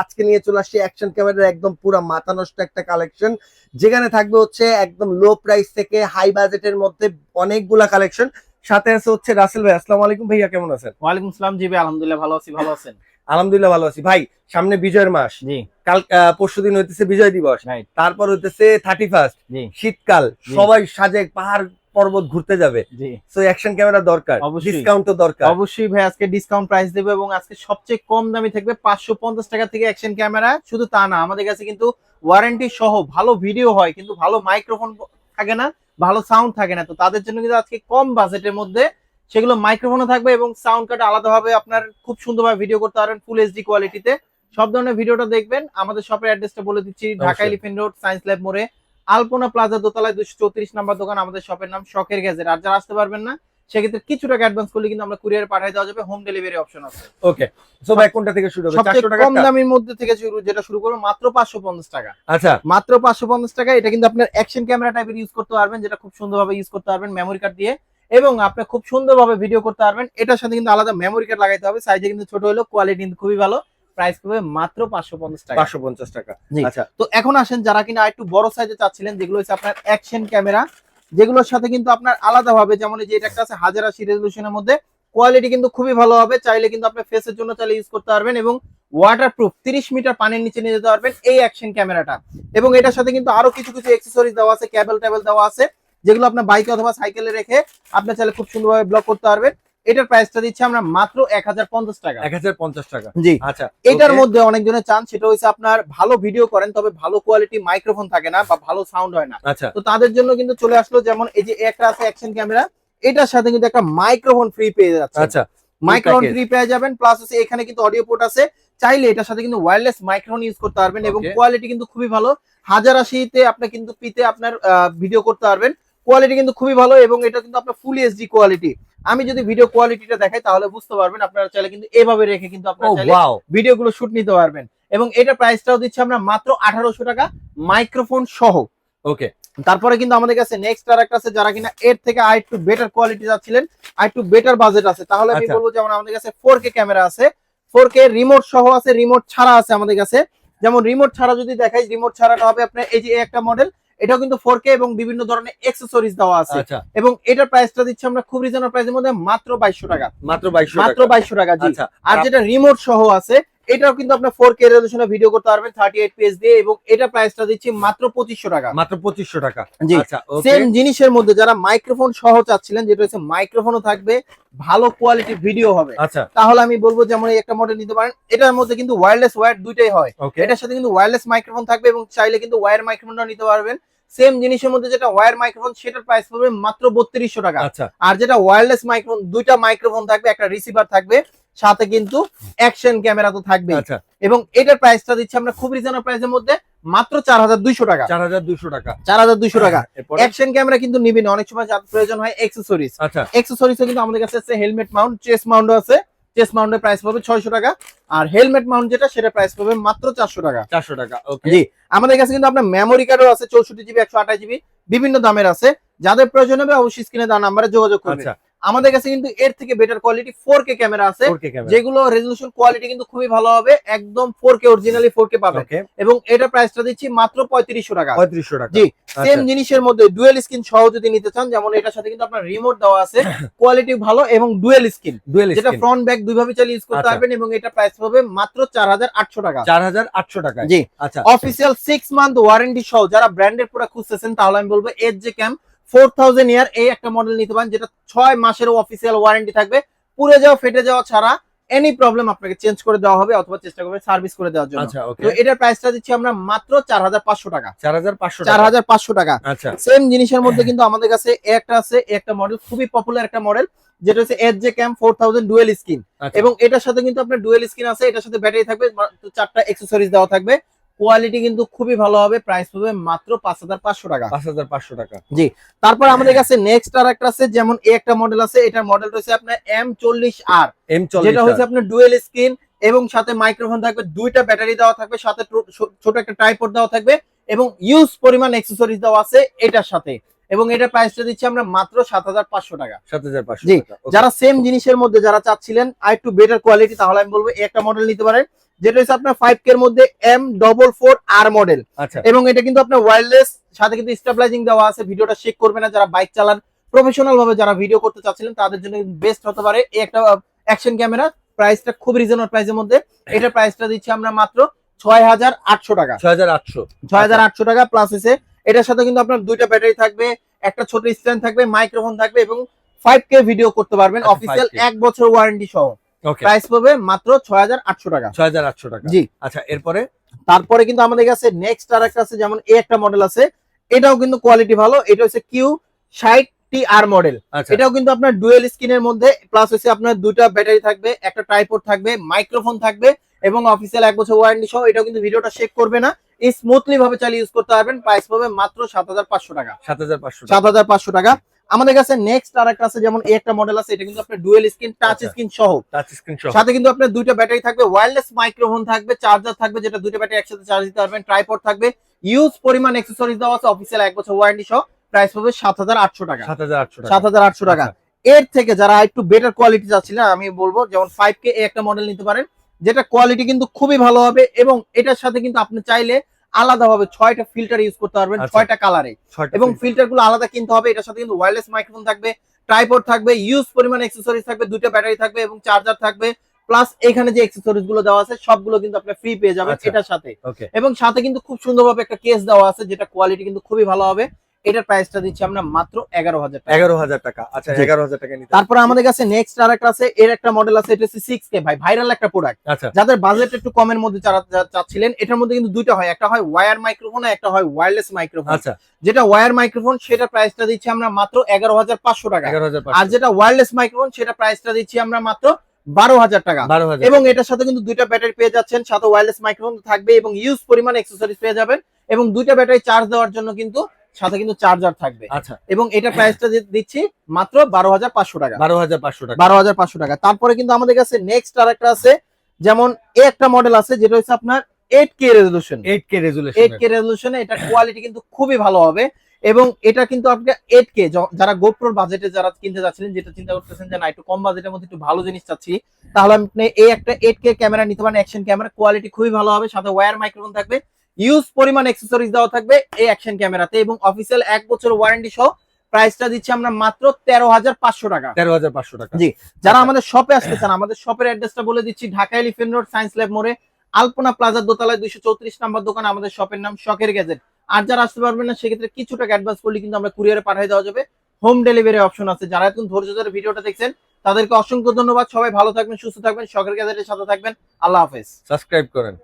আজকে নিয়ে চলে আসছি অ্যাকশন ক্যামেরার একদম পুরো মাথা নষ্ট একটা কালেকশন, যেখানে থাকবে হচ্ছে একদম লো প্রাইস থেকে হাই বাজেটের মধ্যে অনেকগুলা কালেকশন। সাথে আছে হচ্ছে রাসেল ভাই। আসসালামু আলাইকুম ভাইয়া, কেমন আছেন? ওয়ালাইকুম আসসালাম। জি ভাই, আলহামদুলিল্লাহ ভালো আছি। ভালো আছেন? আলহামদুলিল্লাহ ভালো আছি ভাই। সামনে বিজয়ের মাস, জি কাল পরশুদিন হইতেছে বিজয় দিবস, রাইট। তারপর হইতেছে 31st, জি শীতকাল, জি সবাই সাজে পাহাড় পর্বত ঘুরতে যাবে। জি সো অ্যাকশন ক্যামেরা দরকার, অবশ্যই ডিসকাউন্ট তো দরকার। অবশ্যই ভাই, আজকে ডিসকাউন্ট প্রাইস দেবো এবং আজকে সবচেয়ে কম দামি থাকবে 550 টাকা থেকে অ্যাকশন ক্যামেরা। শুধু তা না, আমাদের কাছে কিন্তু ওয়ারেন্টি সহ ভালো ভিডিও হয়, কিন্তু ভালো মাইক্রোফোন থাকে না, ভালো সাউন্ড থাকে না। তো তাদের জন্য কিন্তু আজকে কম বাজেটের মধ্যে সেগুলো মাইক্রোফোনও থাকবে এবং সাউন্ড কার্ড আলাদাভাবে আপনার খুব সুন্দরভাবে ভিডিও করতে পারবেন ফুল এইচডি কোয়ালিটিতে। সব ধরনের ভিডিওটা দেখবেন। আমাদের শপের অ্যাড্রেসটা বলে দিচ্ছি, ঢাকা অবশ্যই। এলিফ্যান্ট রোড, সায়েন্স ল্যাব মোড়ে, আলপনা প্লাজা দোতলায় 234 নাম্বার দোকান। আমাদের শপের নাম শখের গ্যাজেট। আর যারা আসতে পারবেন না, সেক্ষেত্রে কিছু টাকা অ্যাডভান্স করলে কিন্তু আমরা কুরিয়ারে পাঠিয়ে দেওয়া যাবে, হোম ডেলিভারি অপশন আছে। ওকে, সো ভাই কোনটা থেকে শুরু হবে? সবচেয়ে 400 টাকা? কম দামের মধ্যে থেকে যেটা শুরু করবো মাত্র 550 টাকা। আচ্ছা, মাত্র 550 টাকা। এটা কিন্তু আপনার অ্যাকশন ক্যামেরা টাইপের ইউজ করতে পারবেন, যেটা খুব সুন্দরভাবে ইউজ করতে পারবেন মেমোরি কার্ড দিয়ে, এবং আপনি খুব সুন্দরভাবে ভিডিও করতে পারবেন। এটার সাথে কিন্তু আলাদা মেমোরি কার্ড লাগাইতে হবে। সাইজে কিন্তু ছোট হলো, কোয়ালিটি কিন্তু খুবই ভালো। প্রাইস পড়বে মাত্র 550 টাকা। 550 টাকা। জি। আচ্ছা, তো এখন আসেন, যারা কিনা একটু বড় সাইজে চাচ্ছিলেন, যেগুলো হচ্ছে আপনার অ্যাকশন ক্যামেরা, যেগুলোর সাথে কিন্তু আপনার আলাদাভাবে, যেমন এই যে এটা একটা আছে 1080 রেজোলিউশনের মধ্যে, কোয়ালিটি কিন্তু খুবই ভালো হবে। চাইলে কিন্তু আপনি ফেসের জন্য চাইলে ইউজ করতে পারবেন, এবং ওয়াটারপ্রুফ 30 মিটার পানির নিচে নিয়ে যেতে পারবেন এই অ্যাকশন ক্যামেরাটা। এবং এটার সাথে কিন্তু আরো কিছু কিছু অ্যাকসেসরিজ দেওয়া আছে, কেবল টেবল দেওয়া আছে, যেগুলো আপনার বাইকে অথবা সাইকেলে রেখে আপনি চাইলে খুব সুন্দরভাবে ব্লক করতে পারবেন। এটার প্রাইসটা দিচ্ছি আমরা মাত্র 1050 টাকা। 1050 টাকা। জি। আচ্ছা, এটার মধ্যে অনেকজনের চান, সেটা হচ্ছে আপনার ভালো ভিডিও করেন, তবে ভালো কোয়ালিটি মাইক্রোফোন থাকে না বা ভালো সাউন্ড হয় না। আচ্ছা, তো তাদের জন্য কিন্তু চলে আসলো, যেমন এই যে একটা আছে অ্যাকশন ক্যামেরা, এটার সাথে কিন্তু একটা মাইক্রোফোন ফ্রি পেয়ে যাচ্ছে। আচ্ছা, মাইক্রোফোন ফ্রি পেয়ে যাবেন, প্লাস হচ্ছে এখানে কিন্তু অডিও পোর্ট আছে। চাইলে এটার সাথে কিন্তু ওয়্যারলেস মাইক্রোফোন ইউজ করতে পারবেন, এবং Okay. কোয়ালিটি কিন্তু খুবই ভালো। 1080 আপনি কিন্তু পিতে আপনার ভিডিও করতে পারবেন। কোয়ালিটি কিন্তু খুবই ভালো, এবং এটা কিন্তু আপনার ফুল এইচডি কোয়ালিটি। আমি যদি ভিডিও কোয়ালিটিটা দেখাই তাহলে বুঝতে পারবেন। আপনারা চাইলে কিন্তু এভাবে রেখে কিন্তু আপনারা ও চাইলে ওয়াও, ভিডিও গুলো শুট নিতে পারবেন। এবং এটা প্রাইসটাও দিচ্ছি আমরা মাত্র 1800 টাকা মাইক্রোফোন সহ। ওকে, তারপরে কিন্তু আমাদের কাছে নেক্সট আর একটা আছে, যারা কিনা এর থেকে আর একটু বেটার কোয়ালিটি যাচ্ছিলেন, আর একটু বেটার বাজেট আছে, তাহলে আমি আচ্ছা। বলবো যেমন আমাদের কাছে 4K ক্যামেরা আছে, 4K রিমোট সহ আছে, রিমোট ছাড়া আছে আমাদের কাছে। যেমন রিমোট ছাড়া যদি দেখাই, রিমোট ছাড়াটা হবে আপনার এই যে একটা মডেল, এটাও কিন্তু 4K এবং বিভিন্ন ধরনের অ্যাকসেসরিজ দেওয়া আছে। আচ্ছা, এবং এটার প্রাইসটা দিচ্ছি আমরা খুব রিজনেবল প্রাইসের মধ্যে মাত্র 2200 টাকা। মাত্র 2200 মাত্র টাকা। 2200 টাকা। জি। আচ্ছা, আর যেটা রিমোট সহ আছে, এটাও কিন্তু আপনার 4K রেজোলিউশনে ভিডিও করতে পারবেন 38 পিএস দিয়ে, এবং এটা প্রাইসটা দিচ্ছি মাত্র 2500 টাকা। মাত্র 2500 টাকা। জি। আচ্ছা, ওকে, সেম জিনিসের মধ্যে যারা মাইক্রোফোন সহ চাচ্ছিলেন, যেটা হচ্ছে মাইক্রোফোনও থাকবে, ভালো কোয়ালিটির ভিডিও হবে, আচ্ছা, তাহলে আমি বলবো যেমন এই একটা মডেল নিতে পারেন। এটার মধ্যে কিন্তু ওয়্যারলেস ওয়্যার দুইটাই হয়। ওকে, এটার সাথে কিন্তু ওয়্যারলেস মাইক্রোফোন থাকবে, এবং চাইলে কিন্তু ওয়্যার মাইক্রোফোনটাও নিতে পারবেন। সেম জিনিসের মধ্যে যেটা ওয়্যার মাইক্রোফোন, সেটার প্রাইস পড়বে মাত্র 3200 টাকা। আচ্ছা, আর যেটা ওয়্যারলেস মাইক্রোফোন, দুইটা মাইক্রোফোন থাকবে, একটা রিসিভার থাকবে, সাথে কিন্তু অ্যাকশন ক্যামেরা তো থাকবে। আচ্ছা, এবং এটার প্রাইসটা দিচ্ছি আমরা খুব রিজনেবল প্রাইসের মধ্যে মাত্র 4200 টাকা। 4200 টাকা। 4200 টাকা। এরপরে? অ্যাকশন ক্যামেরা কিন্তু নিবেন, অনেক সময় যার প্রয়োজন হয় অ্যাকসেসরিজ। আচ্ছা, অ্যাকসেসরিজও কিন্তু আমাদের কাছে আছে, হেলমেট মাউন্ট, চেস্ট মাউন্টও আছে। চেস্ট মাউন্টের প্রাইস পড়বে 600 টাকা, আর হেলমেট মাউন্ট যেটা, সেটা প্রাইস পড়বে মাত্র 400 টাকা। 400 টাকা। ওকে, জি। আমাদের কাছে কিন্তু আপনার মেমোরি কার্ডও আছে, 64 জিবি, 128 জিবি, বিভিন্ন দামের আছে। যাদের প্রয়োজন হবে অবশ্যই স্ক্রিনে দেওয়া নাম্বারে যোগাযোগ করবেন। আচ্ছা, আমাদের কাছে কিন্তু এর থেকে বেটার কোয়ালিটি 4K ক্যামেরা আছে, 4K ক্যামেরা। যেগুলো রেজোলিউশন কোয়ালিটি কিন্তু খুবই ভালো হবে, একদম 4K অরিজিনালি 4K পাবেন। ওকে, এবং এটা প্রাইসটা দিচ্ছি মাত্র 3500 টাকা। 3500 টাকা। জি। সেম আচ্ছা, জিনিসের মধ্যে ডুয়েল স্ক্রিন সহ যদি নিতে চান, যেমন এটার সাথে কিন্তু আপনার রিমোট দেওয়া আছে, কোয়ালিটি ভালো, এবং ডুয়েল স্ক্রিন, ডুয়েল যেটা স্ক্রিন। ফ্রন্ট ব্যাক দুইভাবে চালিয়ে ইউজ করতে আচ্ছা। পারবেন, এবং এটা প্রাইস হবে মাত্র 4800 টাকা। 4800 টাকায়। জি। আচ্ছা, অফিসিয়াল 6 মান্থ ওয়ারেন্টি সহ যারা ব্র্যান্ডের প্রোডাক্ট খুঁজতেছেন, তাহলে আমি বলবো এজে ক্যাম 4000 ইয়ার এই একটা মডেল নিতে পারেন, যেটা 6 মাসেরও অফিসিয়াল ওয়ারেন্টি থাকবে। পুড়ে যাওয়া, ফেটে যাওয়া ছাড়া এনি প্রবলেম আপনাকে চেঞ্জ করে দেওয়া হবে, অথবা চেষ্টা করবে সার্ভিস করে দেওয়ার জন্য। আচ্ছা, ওকে, তো এটার প্রাইসটা দিচ্ছি আমরা মাত্র 4500 টাকা। 4500 টাকা। 4500 টাকা। আচ্ছা, সেম জিনিসের মধ্যে কিন্তু আমাদের কাছে একটা আছে, একটা মডেল খুবই পপুলার একটা মডেল, যেটা হচ্ছে এজে ক্যাম 4000 ডুয়েল স্ক্রিন। আচ্ছা, এবং এটার সাথে কিন্তু আপনার ডুয়েল স্ক্রিন আছে, এটার সাথে ব্যাটারি থাকবে, 4টা অ্যাকসেসরিজ দেওয়া থাকবে। কোয়ালিটি কিন্তু খুবই ভালো হবে, প্রাইস পড়বে মাত্র 5500 টাকা। 5500 টাকা। জি। তারপর আমাদের কাছে নেক্সট আর একটা আছে, যেমন এই একটা মডেল আছে, এটার মডেল রয়েছে আপনার M40R, M40, যেটা হচ্ছে আপনার ডুয়েল স্ক্রিন, এবং সাথে মাইক্রোফোন থাকবে, দুইটা ব্যাটারি দেওয়া থাকবে, সাথে ছোট একটা ট্রাইপড দেওয়া থাকবে, এবং ইউজ পরিমাণ অ্যাকসেসরিজ দেওয়া আছে এটার সাথে। এবং এটা প্রাইসটা দিচ্ছি আমরা মাত্র 7500 টাকা। 7500 জি। টাকা। ওকে, যারা সেম জিনিসের মধ্যে যারা চাচ্ছিলেন আর একটু বেটার কোয়ালিটি, তাহলে আমি বলবো এই একটা মডেল নিতে পারেন, যেটা হচ্ছে আপনার 5K এর মধ্যে M44R মডেল, আচ্ছা এবং এটা কিন্তু আপনার ওয়্যারলেস, সাথে কিন্তু স্টেবিলাইজিং দেওয়া আছে, ভিডিওটা শেক করবে না। যারা বাইক চালান প্রফেশনাল ভাবে যারা ভিডিও করতে চাচ্ছিলেন তাদের জন্য বেস্ট হতে পারে এই একটা অ্যাকশন ক্যামেরা। প্রাইসটা খুব রিজনেবল প্রাইসের মধ্যে, এটা প্রাইসটা দিচ্ছি আমরা মাত্র 6800 টাকা। 6800 6800 টাকা প্লাস এসে এটার সাথে কিন্তু আপনার দুইটা ব্যাটারি থাকবে, একটা ছোট স্ট্যান্ড থাকবে, মাইক্রোফোন থাকবে এবং 5K ভিডিও করতে পারবেন আচ্ছা, অফিসিয়াল 5K 1 বছর ওয়ারেন্টি সহ। ওকে প্রাইস পাবে মাত্র 6800 টাকা। 6800 টাকা। জি, আচ্ছা এরপরে তারপরে কিন্তু আমাদের কাছে নেক্সট আরেকটা আছে, যেমন এই একটা মডেল আছে, এটাও কিন্তু কোয়ালিটি ভালো। এটা হচ্ছে Q60TR মডেল। আচ্ছা এটাও কিন্তু আপনার ডুয়েল স্ক্রিনের মধ্যে, প্লাস হচ্ছে আপনার দুইটা ব্যাটারি থাকবে, একটা ট্রাইপড থাকবে, মাইক্রোফোন থাকবে এবং অফিসিয়াল 1 বছর ওয়ারেন্টি সহ। এটাও কিন্তু ভিডিওটা শেক করবে না, স্মুথলি ভাবে চালিয়ে ইউজ করতে পারবেন। প্রাইস পাবে মাত্র 7500 টাকা। 7500 টাকা। 7500 টাকা। আমাদের কাছে নেক্সট আরেকটা আছে, যেমন এই একটা মডেল আছে, এটা কিন্তু আপনার ডুয়েল স্ক্রিন, টাচ আচ্ছা। স্ক্রিন সহ, টাচ স্ক্রিন সহ। সাথে কিন্তু আপনার দুইটা ব্যাটারি থাকবে, ওয়্যারলেস মাইক্রোফোন থাকবে, চার্জার থাকবে, যেটা দুইটা ব্যাটারি একসাথে চার্জ দিতে পারবেন, ট্রাইপড থাকবে, ইউজ পরিমাণ অ্যাকসেসরিজ দেওয়া আছে, অফিসিয়াল 1 বছর ওয়ারেন্টি সহ। প্রাইস পাবে 7800 টাকা। 7800 টাকা। 7800 টাকা। আচ্ছা। এর থেকে যারা একটু বেটার কোয়ালিটি চাচ্ছিলেন, আমি বলবো যেমন 5K এই একটা মডেল নিতে পারেন, যেটা কোয়ালিটি কিন্তু খুবই ভালো হবে এবং এটার সাথে কিন্তু আপনি চাইলে আলাদাভাবে 6টা ফিল্টার ইউজ করতে পারবেন, আচ্ছা। 6টা কালারে, ছয়টা এবং ফিল্টার। ফিল্টার গুলো আলাদা কিনতে হবে। এটার সাথে কিন্তু ওয়্যারলেস মাইক্রোফোন থাকবে, ট্রাইপড থাকবে, ইউজ পরিমাণ অ্যাকসেসরিজ থাকবে, দুইটা ব্যাটারি থাকবে এবং চার্জার থাকবে, প্লাস এখানে যে অ্যাকসেসরিজ গুলো দেওয়া আছে সবগুলো কিন্তু আপনি ফ্রি পেয়ে যাবেন আচ্ছা। এটার সাথে। ওকে এবং সাথে কিন্তু খুব সুন্দরভাবে একটা কেস দেওয়া আছে, যেটা কোয়ালিটি কিন্তু খুবই ভালো হবে। এটার প্রাইসটা দিচ্ছি আমরা মাত্র 11000 টাকা। 11000 টাকা। আচ্ছা জি। 11000 টাকা নিতে। তারপরে আমাদের কাছে নেক্সট আরেকটা আছে, এর একটা মডেল আছে, এটা হচ্ছে 6K, ভাই ভাইরাল একটা প্রোডাক্ট। আচ্ছা যাদের বাজেট একটু কমের মধ্যে যারা চাচ্ছিলেন, এটার মধ্যে কিন্তু দুইটা হয়, একটা হয় ওয়্যার মাইক্রোফোন আর একটা হয় ওয়্যারলেস মাইক্রোফোন। আচ্ছা যেটা ওয়্যার মাইক্রোফোন সেটা প্রাইসটা দিচ্ছি আমরা মাত্র 11500 টাকা। 11500। আর যেটা ওয়্যারলেস মাইক্রোফোন সেটা প্রাইসটা দিচ্ছি আমরা মাত্র 12000 টাকা। 12000। এবং এটার সাথে কিন্তু দুইটা ব্যাটারি পেয়ে যাচ্ছেন, সাথে ওয়্যারলেস মাইক্রোফোন থাকবে এবং ইউজ পরিমাণ অ্যাকসেসরিজ পেয়ে যাবেন, এবং দুইটা ব্যাটারি চার্জ দেওয়ার জন্য কিন্তু সাথে কিন্তু চার্জার থাকবে। আচ্ছা এবং এটা প্রাইসটা দিচ্ছি মাত্র 12500 টাকা। 12500 টাকা। 12500 টাকা। তারপরে কিন্তু আমাদের কাছে নেক্সট আরেকটা আছে, যেমন এই একটা মডেল আছে, যেটা হচ্ছে আপনার 8K resolution. 8K resolution. 8K রেজোলিউশনে এটা কোয়ালিটি কিন্তু খুবই ভালো হবে, এবং এটা কিন্তু আপনি 8K যারা গোপ্রোর বাজেটে যারা কিনতে যাচ্ছিলেন, যেটা চিন্তা করতেছেন যে না একটু কম বাজেটের মধ্যে একটু ভালো জিনিস চাচ্ছি, তাহলে আপনি এই একটা 8K ক্যামেরা নিতে পারেন। অ্যাকশন ক্যামেরা কোয়ালিটি খুবই ভালো হবে, সাথে ওয়্যার মাইক্রোফোন থাকবে, ইউজ পরিমাণ অ্যাকসেসরিজ দেওয়া থাকবে এই অ্যাকশন ক্যামেরাতে, এবং অফিসিয়াল 1 বছর ওয়ারেন্টি সহ। প্রাইসটা দিচ্ছি আমরা মাত্র 13500 টাকা। 13500 টাকা। জি, যারা আচ্ছা। আমাদের শপে আসতে চান, আমাদের শপের অ্যাড্রেসটা বলে দিচ্ছি, Dhaka elephant road, science lab মোড়ে, আলপনা প্লাজার দোতলায় 234 নাম্বার দোকান। আমাদের শপের নাম শখের গ্যাজেট। আর যারা আসতে পারবেন না, সেক্ষেত্রে কিছু টাকা অ্যাডভান্স করলে কিন্তু আমরা কুরিয়ারে পাঠিয়ে দেওয়া যাবে। হোম ডেলিভারি অপশন আছে। যারা এখন ধৈর্য ধরে ভিডিওটা দেখছেন তাদেরকে অসংখ্য ধন্যবাদ। সবাই ভালো থাকবেন, সুস্থ থাকবেন, শখের গ্যাজেটের সাথে থাকবেন। আল্লাহ হাফেজ। সাবস্ক্রাইব করেন।